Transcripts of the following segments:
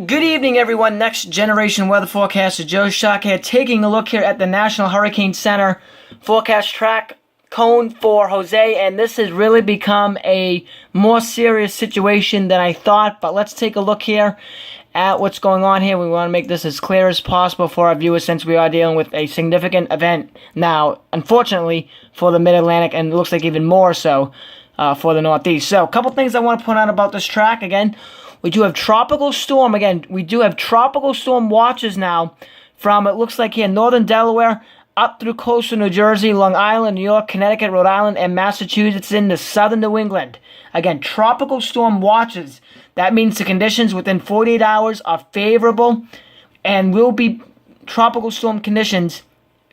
Good evening, everyone. Next Generation Weather Forecaster Joe Shock here, taking a look here at the National Hurricane Center forecast track cone for Jose, and this has really become a more serious situation than I thought, but let's take a look here at what's going on here. We want to make this as clear as possible for our viewers since we are dealing with a significant event now, unfortunately, for the Mid-Atlantic, and it looks like even more so for the Northeast. So, a couple things I want to point out about this track. Again, we do have tropical storm. Again, we do have tropical storm watches now from, it looks like here, northern Delaware up through coastal New Jersey, Long Island, New York, Connecticut, Rhode Island, and Massachusetts into southern New England. Again, tropical storm watches. That means the conditions within 48 hours are favorable and will be tropical storm conditions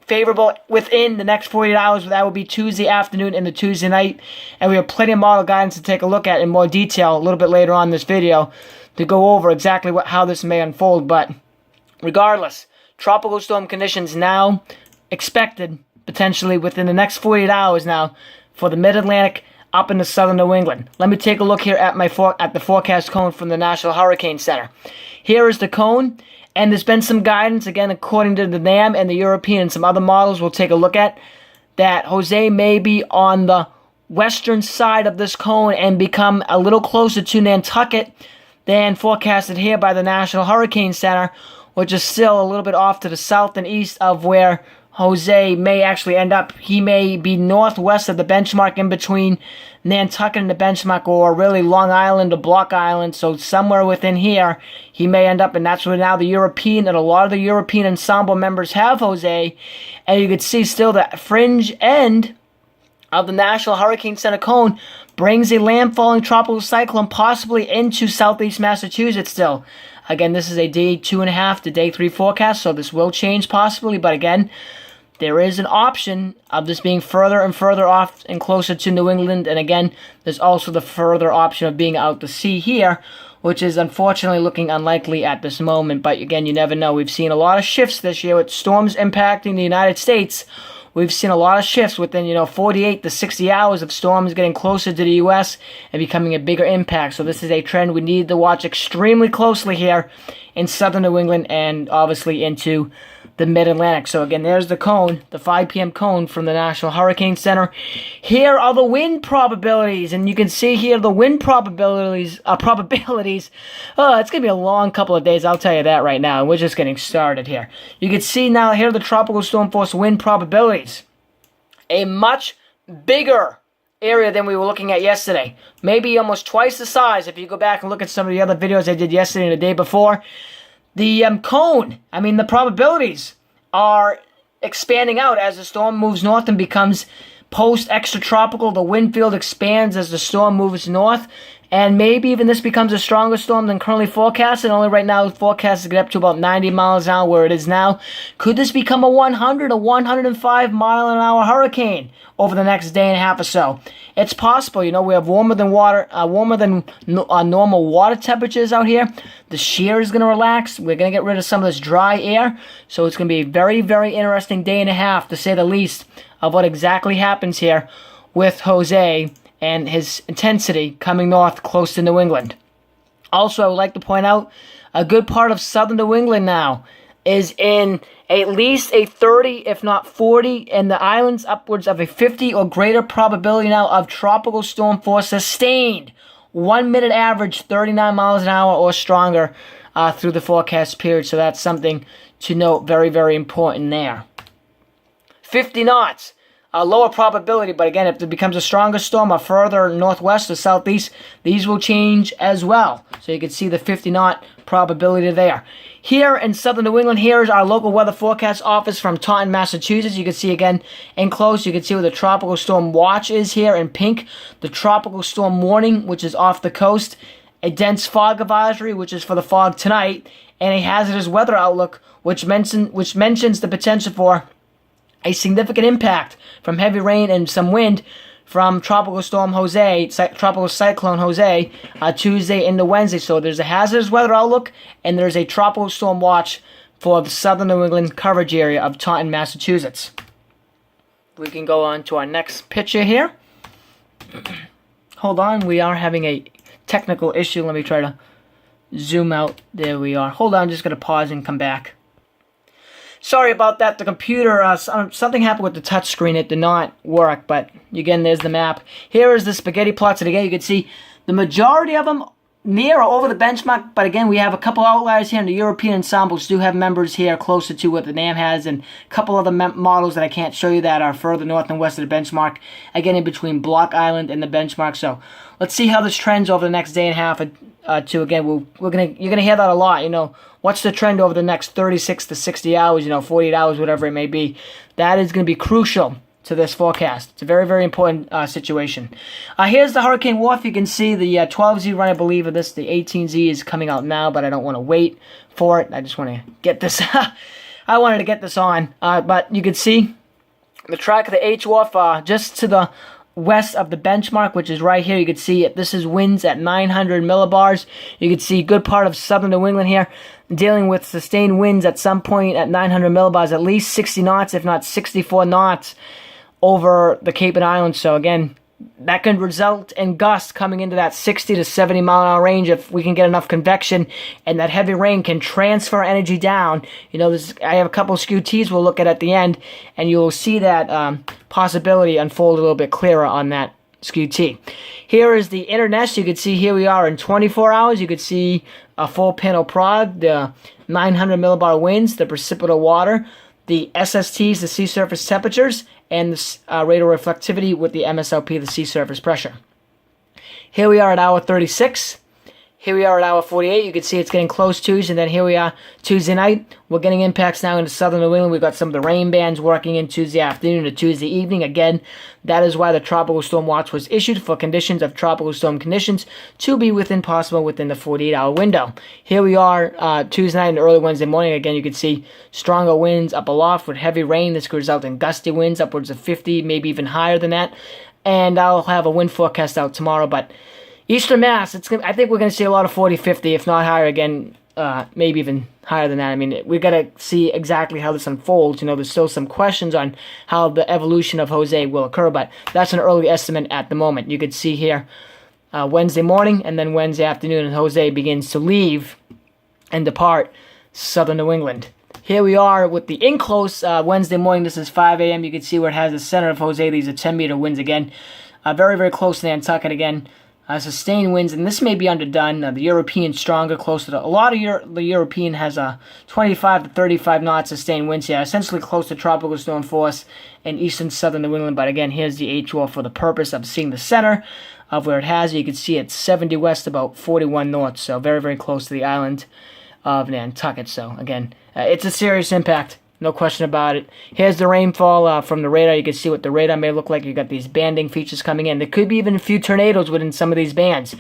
favorable within the next 48 hours. That will be Tuesday afternoon and the Tuesday night. And we have plenty of model guidance to take a look at in more detail a little bit later on in this video to go over exactly how this may unfold. But regardless, tropical storm conditions now expected potentially within the next 48 hours now for the Mid-Atlantic up into southern New England. Let me take a look here at the forecast cone from the National Hurricane Center. Here is the cone. And there's been some guidance, again, according to the NAM and the European and some other models we'll take a look at, that Jose may be on the western side of this cone and become a little closer to Nantucket than forecasted here by the National Hurricane Center, which is still a little bit off to the south and east of where Jose may actually end up. He may be northwest of the benchmark in between Nantucket and the benchmark, or really Long Island or Block Island. So somewhere within here, he may end up, and that's where now the European and a lot of the European ensemble members have Jose. And you can see still the fringe end of the National Hurricane Center cone brings a landfalling tropical cyclone possibly into southeast Massachusetts still. Again, this is a day 2.5 to day 3 forecast, so this will change possibly, but again, there is an option of this being further and further off and closer to New England. And again, there's also the further option of being out to sea here, which is unfortunately looking unlikely at this moment. But again, you never know. We've seen a lot of shifts this year with storms impacting the United States. We've seen a lot of shifts within, 48 to 60 hours of storms getting closer to the U.S. and becoming a bigger impact. So this is a trend we need to watch extremely closely here in southern New England and obviously into the Mid-Atlantic. So again, there's the cone, the 5 p.m. cone from the National Hurricane Center. Here are the wind probabilities, and you can see here the wind probabilities. Oh, it's going to be a long couple of days, I'll tell you that right now, and we're just getting started here. You can see now here the tropical storm force wind probabilities. A much bigger area than we were looking at yesterday. Maybe almost twice the size if you go back and look at some of the other videos I did yesterday and the day before. The cone, the probabilities are expanding out as the storm moves north and becomes post-extratropical. The wind field expands as the storm moves north, and maybe even this becomes a stronger storm than currently forecasted. Only right now, forecast to get up to about 90 miles an hour where it is now. Could this become a 100 or 105 mile an hour hurricane over the next day and a half or so? It's possible. We have warmer than normal water temperatures out here. The shear is going to relax. We're going to get rid of some of this dry air. So it's going to be a very, very interesting day and a half, to say the least, of what exactly happens here with Jose and his intensity coming north close to New England. Also, I would like to point out a good part of southern New England now is in at least a 30, if not 40, and the islands upwards of a 50 or greater probability now of tropical storm force sustained. 1 minute average, 39 miles an hour or stronger through the forecast period. So that's something to note, very, very important there. 50 knots. A lower probability, but again, if it becomes a stronger storm or further northwest or southeast, these will change as well. So you can see the 50 knot probability there. Here in southern New England, here is our local weather forecast office from Taunton, Massachusetts. You can see again enclosed, you can see where the tropical storm watch is here in pink. The tropical storm warning, which is off the coast. A dense fog advisory, which is for the fog tonight. And a hazardous weather outlook, which mentions the potential for a significant impact from heavy rain and some wind from Tropical Cyclone Jose, Tuesday into Wednesday. So there's a hazardous weather outlook, and there's a tropical storm watch for the southern New England coverage area of Taunton, Massachusetts. We can go on to our next picture here. Hold on, we are having a technical issue. Let me try to zoom out. There we are. Hold on, I'm just going to pause and come back. Sorry about that. The computer, something happened with the touch screen. It did not work, but again, there's the map. Here is the spaghetti plots, and again, you can see the majority of them near or over the benchmark, but again, we have a couple outliers here, and the European ensembles do have members here closer to what the NAM has, and a couple other models that I can't show you that are further north and west of the benchmark, again, in between Block Island and the benchmark. So let's see how this trends over the next day and a half to, again, you're gonna hear that a lot, you know, what's the trend over the next 36 to 60 hours, you know, 48 hours, whatever it may be. That is going to be crucial to this forecast. It's a very, very important situation. Here's the Hurricane Wharf. You can see the 12Z run, I believe, of this. The 18Z is coming out now, but I don't want to wait for it. I just want to get this. I wanted to get this on. But you can see the track of the H Wharf just to the west of the benchmark, which is right here. You can see it. This is winds at 900 millibars. You can see good part of southern New England here dealing with sustained winds at some point at 900 millibars, at least 60 knots, if not 64 knots over the Cape and Islands. So again, that can result in gusts coming into that 60 to 70 mile an hour range if we can get enough convection, and that heavy rain can transfer energy down. You know, I have a couple of SKU-Ts we'll look at the end, and you'll see that possibility unfold a little bit clearer on that SKU-T. Here is the Internest. You can see here we are in 24 hours. You can see a full panel Prague, the 900 millibar winds, the precipitable water, the SSTs, the sea surface temperatures, and the radar reflectivity with the MSLP, the sea surface pressure. Here we are at hour 36. Here we are at hour 48. You can see it's getting close Tuesday, and then here we are Tuesday night. We're getting impacts now into southern New England. We've got some of the rain bands working in Tuesday afternoon to Tuesday evening. Again, that is why the Tropical Storm Watch was issued for conditions of tropical storm conditions to be within the 48-hour window. Here we are Tuesday night and early Wednesday morning. Again, you can see stronger winds up aloft with heavy rain. This could result in gusty winds upwards of 50, maybe even higher than that. And I'll have a wind forecast out tomorrow, but Eastern Mass, I think we're going to see a lot of 40, 50, if not higher again, maybe even higher than that. I mean, we've got to see exactly how this unfolds. You know, there's still some questions on how the evolution of Jose will occur, but that's an early estimate at the moment. You could see here Wednesday morning and then Wednesday afternoon, and Jose begins to leave and depart southern New England. Here we are with the in-close Wednesday morning. This is 5 a.m. You can see where it has the center of Jose. These are 10-meter winds again. Very, very close to Nantucket again. Sustained winds, and this may be underdone. The European stronger, closer to a lot of the European has 25 to 35 knots sustained winds here, essentially close to tropical storm force in eastern southern New England. But again, here's the H-Wall for the purpose of seeing the center of where it has. You can see it's 70 west, about 41 north, so very, very close to the island of Nantucket. So again, it's a serious impact. No question about it. Here's the rainfall from the radar. You can see what the radar may look like. You got these banding features coming in. There could be even a few tornadoes within some of these bands.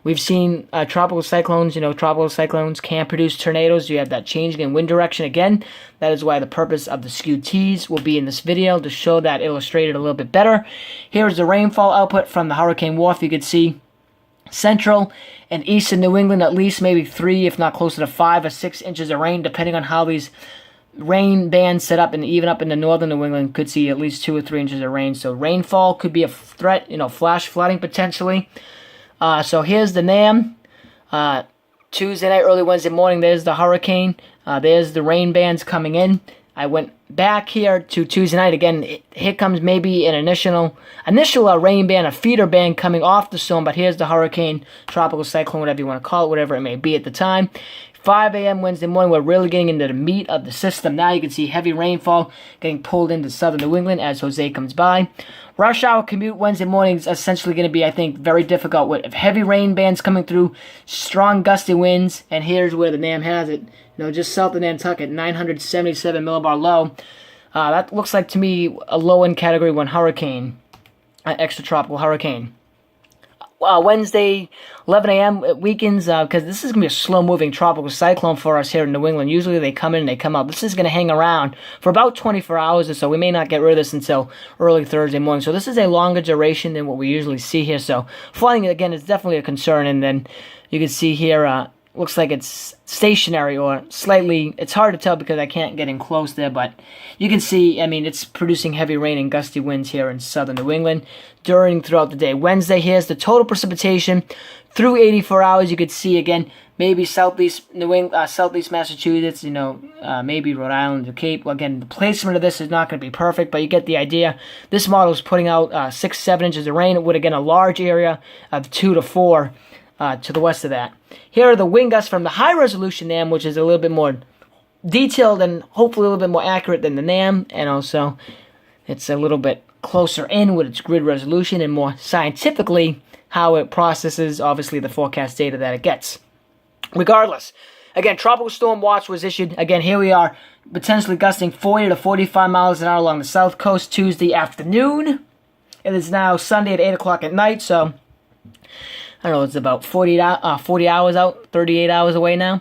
We've seen tropical cyclones. You know, tropical cyclones can produce tornadoes. You have that changing in wind direction again. That is why the purpose of the SKU-Ts will be in this video to show that illustrated a little bit better. Here's the rainfall output from the Hurricane Wharf. You can see central and eastern New England, at least maybe 3, if not closer to 5 or 6 inches of rain, depending on how these rain bands set up, and even up in the northern New England could see at least 2 or 3 inches of rain. So rainfall could be a threat, you know, flash flooding potentially. So here's the NAM. Tuesday night, early Wednesday morning, there's the hurricane. There's the rain bands coming in. I went back here to Tuesday night. Again, here comes maybe an initial rain band, a feeder band coming off the storm, but here's the hurricane, tropical cyclone, whatever you want to call it, whatever it may be at the time. 5 a.m. Wednesday morning, we're really getting into the meat of the system. Now you can see heavy rainfall getting pulled into southern New England as Jose comes by. Rush hour commute Wednesday morning is essentially going to be, I think, very difficult with heavy rain bands coming through, strong gusty winds, and here's where the NAM has it. You know, just south of Nantucket, 977 millibar low. That looks like to me a low in Category 1 hurricane, extratropical hurricane. Wednesday, 11 a.m. weekends, because this is going to be a slow-moving tropical cyclone for us here in New England. Usually they come in and they come out. This is going to hang around for about 24 hours or so. We may not get rid of this until early Thursday morning. So this is a longer duration than what we usually see here. So flooding, again, is definitely a concern. And then you can see here, looks like it's stationary or slightly, it's hard to tell because I can't get in close there, but you can see, I mean, it's producing heavy rain and gusty winds here in southern New England throughout the day. Wednesday, here's the total precipitation through 84 hours. You could see, again, maybe southeast New England, southeast Massachusetts, maybe Rhode Island or Cape. Well, again, the placement of this is not going to be perfect, but you get the idea. This model is putting out 6-7 inches of rain. It would, again, a large area of 2 to 4 to the west of that. Here are the wind gusts from the high-resolution NAM, which is a little bit more detailed and hopefully a little bit more accurate than the NAM, and also it's a little bit closer in with its grid resolution and more scientifically how it processes, obviously, the forecast data that it gets. Regardless, again, Tropical Storm Watch was issued. Again, here we are, potentially gusting 40 to 45 miles an hour along the south coast Tuesday afternoon. It is now Sunday at 8 o'clock at night, so I don't know, it's about 40 hours out, 38 hours away now.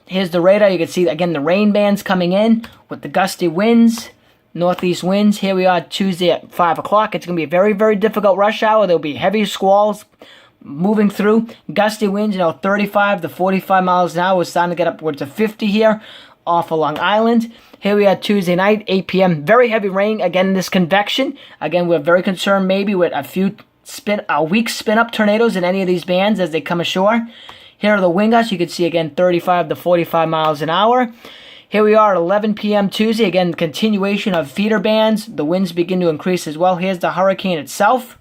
Here's the radar. You can see, again, the rain bands coming in with the gusty winds. Northeast winds. Here we are Tuesday at 5 o'clock. It's going to be a very, very difficult rush hour. There'll be heavy squalls moving through. Gusty winds, 35 to 45 miles an hour. We're starting to get upwards of 50 here off of Long Island. Here we are Tuesday night, 8 p.m. Very heavy rain. Again, this convection. Again, we're very concerned maybe with a few weak spin-up tornadoes in any of these bands as they come ashore. Here are the wind gusts. You can see, again, 35 to 45 miles an hour. Here we are at 11 p.m. Tuesday. Again, continuation of feeder bands. The winds begin to increase as well. Here's the hurricane itself.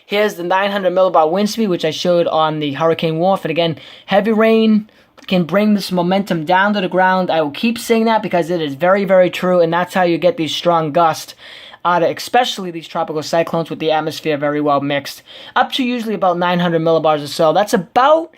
Here's the 900 millibar wind speed, which I showed on the Hurricane Wharf. And again, heavy rain can bring this momentum down to the ground. I will keep saying that because it is very, very true. And that's how you get these strong gusts out of especially these tropical cyclones with the atmosphere very well mixed. Up to usually about 900 millibars or so. That's about...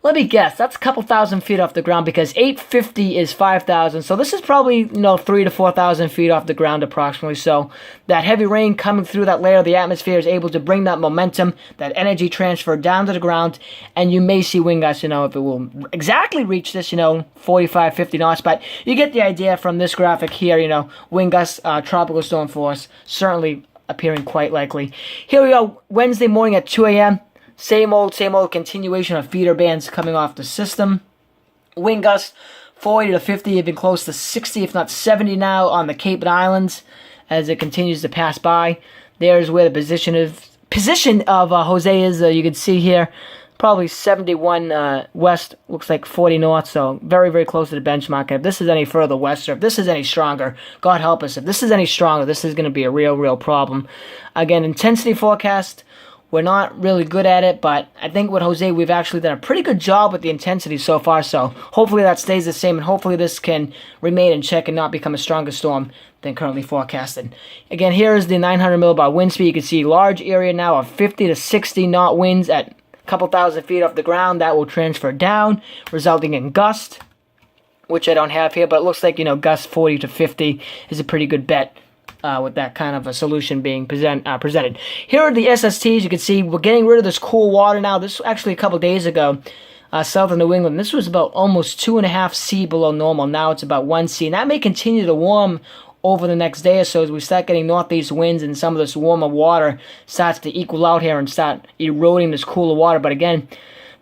let me guess, that's a couple thousand feet off the ground because 850 is 5,000. So this is probably, 3,000 to 4,000 feet off the ground approximately. So that heavy rain coming through that layer of the atmosphere is able to bring that momentum, that energy transfer down to the ground. And you may see wind gusts, if it will exactly reach this, 45, 50 knots. But you get the idea from this graphic here, wind gusts, tropical storm force, certainly appearing quite likely. Here we go, Wednesday morning at 2 a.m. Same old continuation of feeder bands coming off the system. Wind gusts 40 to 50, even close to 60, if not 70 now on the Cape and Islands as it continues to pass by. There's where the position of Jose is. You can see here, probably 71 west, looks like 40 north, so very, very close to the benchmark. If this is any further west, or if this is any stronger, God help us, if this is any stronger, this is going to be a real, real problem. Again, intensity forecast. We're not really good at it, but I think with Jose, we've actually done a pretty good job with the intensity so far, so hopefully that stays the same, and hopefully this can remain in check and not become a stronger storm than currently forecasted. Again, here is the 900 millibar wind speed. You can see large area now of 50 to 60 knot winds at a couple thousand feet off the ground. That will transfer down, resulting in gust, which I don't have here, but it looks like, gust 40 to 50 is a pretty good bet. With that kind of a solution being presented. Here are the SSTs. You can see we're getting rid of this cool water now. This was actually a couple days ago, south of New England. This was about almost 2.5 C below normal. Now it's about 1 C. And that may continue to warm over the next day or so as we start getting northeast winds and some of this warmer water starts to equal out here and start eroding this cooler water. But again,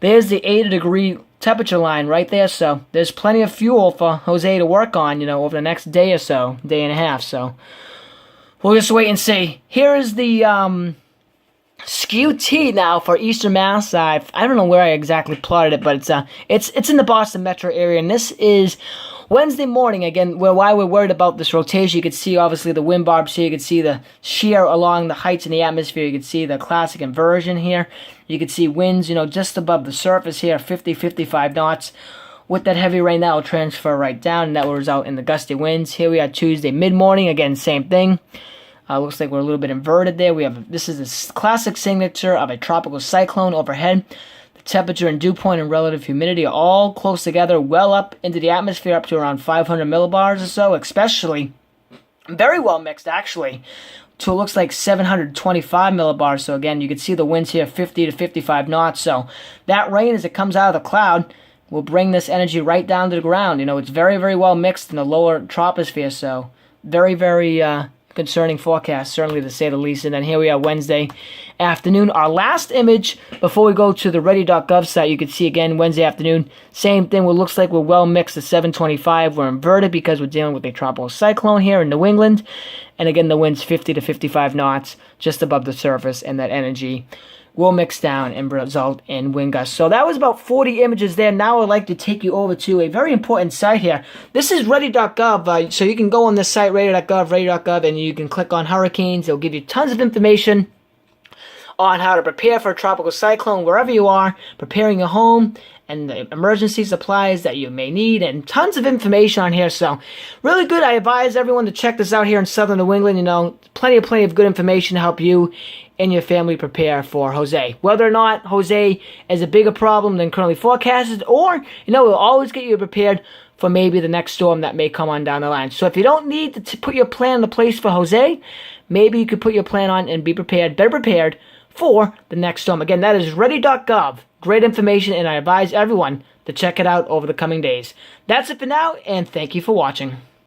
there's the 80-degree temperature line right there. So there's plenty of fuel for Jose to work on, over the next day or so, day and a half. So we'll just wait and see. Here is the skew T now for Eastern Mass. I don't know where I exactly plotted it, but it's in the Boston metro area, and this is Wednesday morning. Again, why we're worried about this rotation, you can see obviously the wind barbs here. You can see the shear along the heights in the atmosphere. You can see the classic inversion here. You can see winds, just above the surface here, 50, 55 knots. With that heavy rain, that will transfer right down, and that will result in the gusty winds. Here we are Tuesday mid-morning. Again, same thing. Looks like we're a little bit inverted there. This is a classic signature of a tropical cyclone overhead. The temperature and dew point and relative humidity are all close together, well up into the atmosphere, up to around 500 millibars or so, especially very well mixed, actually, to it looks like 725 millibars. So again, you can see the winds here, 50 to 55 knots. So that rain, as it comes out of the cloud, will bring this energy right down to the ground. It's very, very well mixed in the lower troposphere, so very, very concerning forecast, certainly to say the least. And then here we are Wednesday afternoon. Our last image before we go to the ready.gov site, you can see again Wednesday afternoon, same thing. What looks like we're well mixed at 725. We're inverted because we're dealing with a tropical cyclone here in New England. And again, the wind's 50 to 55 knots just above the surface, and that energy will mix down and result in wind gusts. So that was about 40 images there. Now I'd like to take you over to a very important site here. This is ready.gov. So you can go on this site, ready.gov, and you can click on hurricanes. It'll give you tons of information on how to prepare for a tropical cyclone wherever you are, preparing your home, and the emergency supplies that you may need, and tons of information on here. So really good. I advise everyone to check this out here in southern New England. You know, plenty of good information to help you and your family prepare for Jose. Whether or not Jose is a bigger problem than currently forecasted, or, you know, we'll always get you prepared for maybe the next storm that may come on down the line. So if you don't need to put your plan into place for Jose, maybe you could put your plan on and be prepared, better prepared for the next storm. Again, that is ready.gov. Great information, and I advise everyone to check it out over the coming days. That's it for now, and thank you for watching.